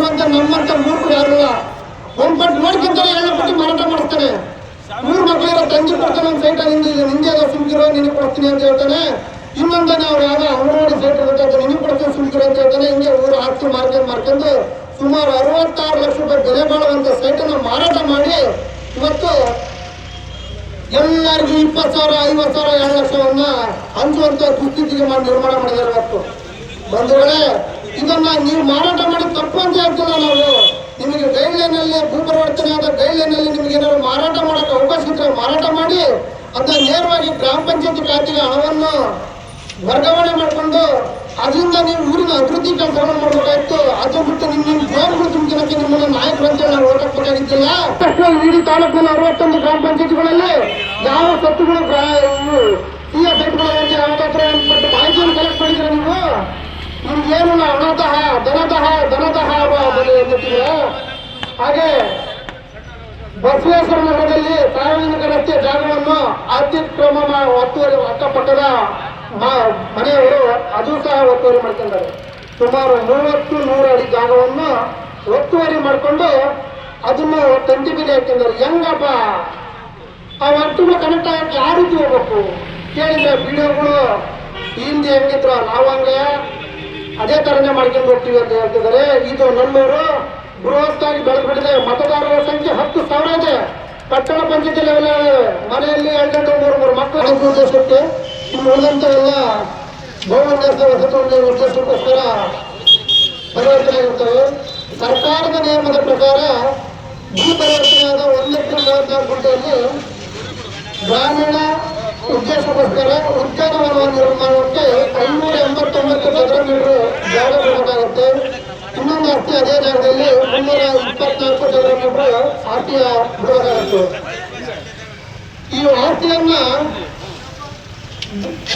ಇರುವಂತ ನಮ್ಮಂತ ಮೂರ್ಖರು ಯಾರಿಲ್ಲ. ಒಂದ್ ಪಟ್ಟು ನೋಡ್ಕೊಂತಾರೆ, 2 ಪಟ್ಟಿ ಮಾರಾಟ ಮಾಡಿಸ್ತಾನೆ. 3 ಮಕ್ಕಳಿರೋ ತಂಗಿ ಕೊಡ್ತಾನೆ, ಒಂದು ಸೈಟ್ ನಿಂಗೆ ಸುಮ್ಕಿರೋ ನಿನಗೆ ಕೊಡ್ತೀನಿ ಅಂತ ಹೇಳ್ತಾನೆ. ಇನ್ನೊಂದನೇ ಅವ್ರು ಯಾವ ಅಂಗನವಾಡಿ ಸೈಟ್ ಇರುತ್ತೆ ಅಂತ ನಿನಗೆ ಕೊಡ್ತೀನಿ ಸುಮ್ಕಿರೋ ಅಂತ ಹೇಳ್ತಾನೆ. ಹಿಂಗೆ ಊರು ಆಸ್ತಿ ಮಾರ್ಕೊಂಡು ಸುಮಾರು 66 ಲಕ್ಷ ರೂಪಾಯಿ ಬೆಲೆ ಬಾಳುವಂತ ಸೈಟನ್ನು ಮಾರಾಟ ಮಾಡಿ ಇವತ್ತು ಎಲ್ಲರಿಗೂ 20,000, 50,000, 2 ಲಕ್ಷವನ್ನ ಹಂಚುವಂತ ದುಸ್ಥಿತಿಗೆ ನಿರ್ಮಾಣ ಮಾಡಿದ್ದಾರೆ. ಇವತ್ತು ಬಂಧುಗಳೇ, ಇದನ್ನ ನೀವು ಮಾರಾಟ ಮಾಡಿ ತಪ್ಪು ಅಂತ ಹೇಳ್ತಿಲ್ಲ ನಾವು. ನಿಮಗೆ ಗೈಡ್ಲೈನ್ ಅಲ್ಲಿ ಭೂಪರಿವರ್ತನೆ ಆದ ಗೈಡ್ಲೈನ್ ಅಲ್ಲಿ ನಿಮ್ಗೆ ಏನಾದ್ರು ಮಾರಾಟ ಮಾಡಕ್ಕೆ ಅವಕಾಶ ಇದ್ರೆ ಮಾರಾಟ ಮಾಡಿ ಅದನ್ನ ನೇರವಾಗಿ ಗ್ರಾಮ ಪಂಚಾಯತಿ ಖಾತೆಗೆ ಹಣವನ್ನು ವರ್ಗಾವಣೆ ಮಾಡಿಕೊಂಡು ಅದರಿಂದ ನೀವು ಊರಿನ ಅಭಿವೃದ್ಧಿ ಕೆಲಸವನ್ನು ಮಾಡಬೇಕಾಯ್ತು. ಅದು ಬಿಟ್ಟು ನಿಮ್ಮ ಜೋರುಗಳು ತುಂಬಿನಕ್ಕೆ ನಿಮ್ಮನ್ನ ನಾಯಕರು ಅಂತೇಳಿ ನಾವು ಓಟ್ ಹಾಕಬೇಕಾಗಿದ್ದಿಲ್ಲ. ಇಡೀ ತಾಲೂಕಿನ 61 ಗ್ರಾಮ ಪಂಚಾಯತಿಗಳಲ್ಲಿ ಯಾವ ಸತ್ತುಗಳು ಸಿಎ ಸೈಟ್ಗಳು ಯಾವ್ದಾದ್ರು ಬಟ್ ಮಾಹಿತಿಯನ್ನು ಕಲೆಕ್ಟ್ ಮಾಡಿದ್ರೆ ನೀವು ನಿಮ್ಗೇನು ಹಣತಃ ಧನತಃ ಹಾಗೆ ಬಸವೇಶ್ವರ ನಗರದಲ್ಲಿ ಸಾರ್ವಜನಿಕ ರಸ್ತೆ ಜಾಗವನ್ನು ಅತ್ಯುಕ್ರಮ ಒತ್ತುವರಿ ಅಕ್ಕಪಕ್ಕದ ಮನೆಯವರು ಅದು ಸಹ ಒತ್ತುವರಿ ಮಾಡ್ಕೊಂಡಿದ್ದಾರೆ. ಸುಮಾರು 30-100 ಅಡಿ ಜಾಗವನ್ನು ಒತ್ತುವರಿ ಮಾಡಿಕೊಂಡು ಅದನ್ನು ತಂತಿ ಬೇಲಿ ಹಾಕಿದ್ದಾರೆ. ಹೆಂಗಪ್ಪ ಆ ಒಟ್ಟುಗಳು ಕನೆಕ್ಟ್ ಆಗಕ್ಕೆ ಯಾವ ರೀತಿ ಹೋಗ್ಬೇಕು ಕೇಳಿದ್ರೆ ವಿಡಿಯೋಗಳು ಹಿಂದೆ ಹೆಂಗಿದ್ರು ನಾವು ಹಂಗೆ ಅದೇ ತರನೇ ಮಾಡ್ಕೊಂಡು ಹೋಗ್ತೀವಿ ಅಂತ ಹೇಳ್ತಿದ್ದಾರೆ. ಇದು ನಮ್ಮೂರು ಬೃಹತ್ತಾಗಿ ಬೆಳೆದ್ಬಿಟ್ಟಿದೆ. ಮತದಾರರ ಸಂಖ್ಯೆ 10,000 ಇದೆ. ಪಟ್ಟಣ ಪಂಚಾಯತಿ ಲೆವೆಲ್ ಮನೆಯಲ್ಲಿ 2-3 ಮಕ್ಕಳ ಉದ್ದೇಶಕ್ಕೆ ಇನ್ನು ಉಳಿದಂತ ಎಲ್ಲ ಬಹುನ್ಯಾಸ ವಸತಿ ಉದ್ದೇಶಕ್ಕೋಸ್ಕರ ಪರಿವರ್ತನೆ ಆಗಿರ್ತವೆ. ಸರ್ಕಾರದ ನಿಯಮದ ಪ್ರಕಾರ ಭೂ ಪರಿವರ್ತನೆಯಾದ 1,34 ಗುಂಟೆಯಲ್ಲಿ ಗ್ರಾಮೀಣ ಉದ್ದೇಶಕ್ಕೋಸ್ಕರ ಉದ್ಯಾನವನವನ್ನು ನಿರ್ಮಾಣಕ್ಕೆ 589 ಚದರ ಮೀಟರ್ ಜಾಗ ಬೇಕಾಗುತ್ತೆ. ಇನ್ನೊಂದು ಆಸ್ತಿ ಅದೇ ಜಾಗದಲ್ಲಿ 324 ಚದರ ಮೀಟರ್ ಆಸ್ತಿಯ ಬೇಕಾಗುತ್ತೆ. ಈ ಆಸ್ತಿಯನ್ನ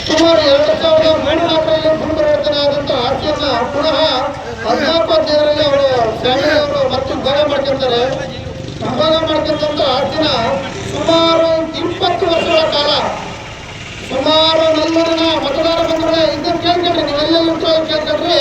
ಸುಮಾರು 2004ರಲ್ಲಿ ಭೂ ಪರಿವರ್ತನೆ ಆದಂತ ಆಸ್ತಿಯನ್ನ ಪುನಃ 14 ಅವರು ಫ್ಯಾಮಿಲಿಯವರು ಮತ್ತು ವಿಭಾಗ ಮಾಡ್ಕೊಂತಾರೆ. ವಿಭಾಗ ಮಾಡ್ಕೊಂತ ಆಸ್ತಿನ ಸುಮಾರು 20 ವರ್ಷಗಳ ಕಾಲ ಸುಮಾರು ನಲ್ಲೂರಿನ ಮತದಾರ ಬಂಧುಗಳೇ ಇದನ್ನು ಕೇಳ್ಕೊಂಡ್ರಿ, ನೀವೆಲ್ಲ ಕೇಳ್ಕೊಂಡ್ರಿ